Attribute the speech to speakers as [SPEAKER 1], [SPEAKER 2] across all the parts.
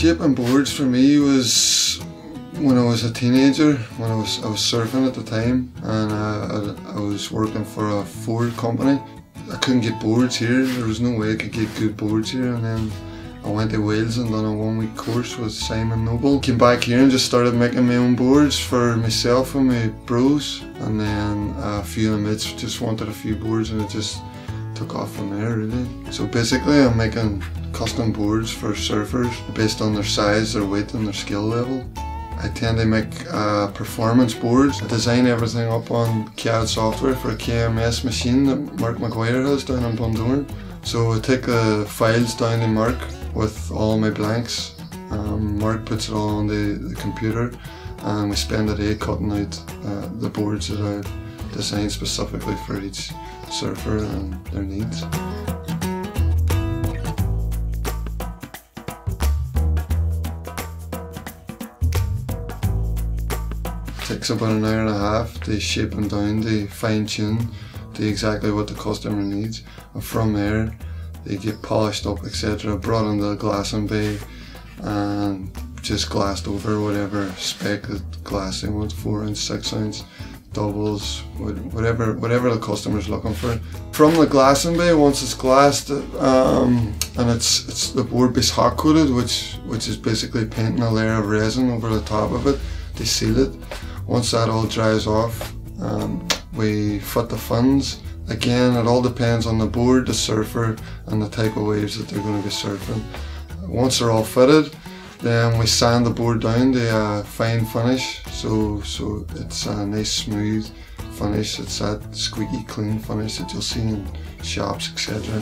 [SPEAKER 1] Shaping boards for me was when I was a teenager, when I was surfing at the time, and I was working for a Ford company. I couldn't get boards here, there was no way I could get good boards here, and then I went to Wales and done a 1-week course with Simon Noble. Came back here and just started making my own boards for myself and my bros, and then a few of the mates just wanted a few boards and it just took off from there really. So basically I'm making custom boards for surfers based on their size, their weight and their skill level. I tend to make performance boards. I design everything up on CAD software for a KMS machine that Mark McGuire has down in Bundoran. So I take the files down to Mark with all my blanks. Mark puts it all on the computer and we spend a day cutting out the boards that I've designed specifically for each surfer and their needs. It takes about an hour and a half to shape them down, to fine tune to exactly what the customer needs, and from there they get polished up, etc., brought into the glassing bay and just glassed over whatever spec of glass they want, 4-inch, 6-inch, doubles, whatever the customer's looking for. From the glassing bay, once it's glassed, and it's the board base hot coated, which is basically painting a layer of resin over the top of it to seal it. Once that all dries off, we fit the fins. Again, it all depends on the board, the surfer and the type of waves that they're going to be surfing. Once they're all fitted, then we sand the board down to a fine finish, so it's a nice smooth finish. It's that squeaky clean finish that you'll see in shops, etc.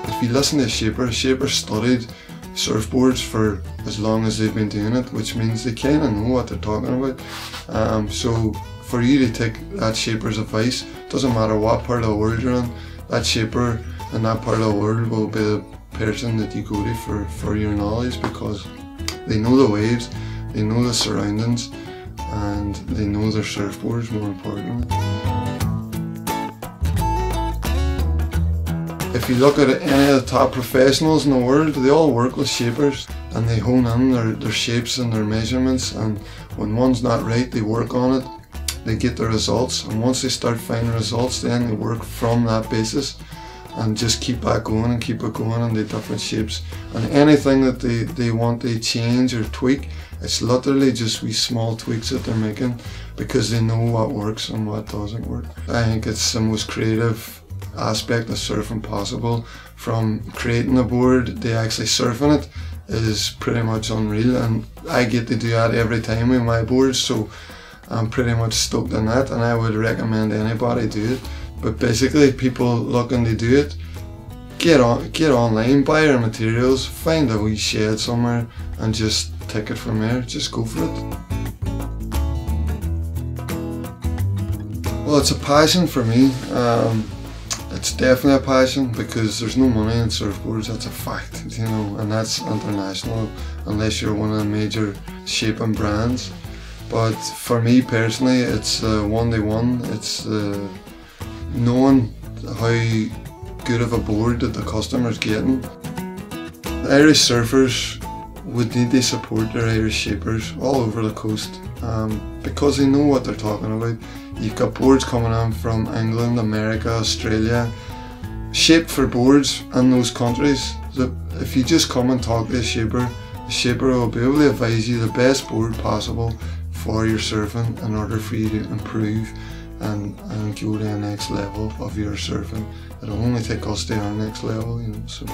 [SPEAKER 1] If you listen to a shaper studied surfboards for as long as they've been doing it, which means they kind of know what they're talking about. So for you to take that shaper's advice, doesn't matter what part of the world you're in, that shaper in that part of the world will be the person that you go to for your knowledge, because they know the waves, they know the surroundings, and they know their surfboards more importantly. If you look at any of the top professionals in the world, they all work with shapers and they hone in their shapes and their measurements, and when one's not right they work on it, they get the results, and once they start finding results then they work from that basis and just keep that going and keep it going in the different shapes. And anything that they want to change or tweak, it's literally just wee small tweaks that they're making because they know what works and what doesn't work. I think it's the most creative aspect of surfing possible. From creating a board to actually surfing it is pretty much unreal, and I get to do that every time with my boards, so I'm pretty much stoked on that, and I would recommend anybody do it. But basically, people looking to do it, get online, buy our materials, find a wee shed somewhere and just take it from there, just go for it. Well, it's a passion for me. It's definitely a passion because there's no money in surfboards, that's a fact, you know, and that's international unless you're one of the major shaping brands. But for me personally, it's one-to-one. It's knowing how good of a board that the customer's getting. Irish surfers would need to support their Irish shapers all over the coast because they know what they're talking about. You've got boards coming in from England, America, Australia, shaped for boards in those countries. So if you just come and talk to a shaper, the shaper will be able to advise you the best board possible for your surfing in order for you to improve and go to the next level of your surfing. It'll only take us to our next level, you know. So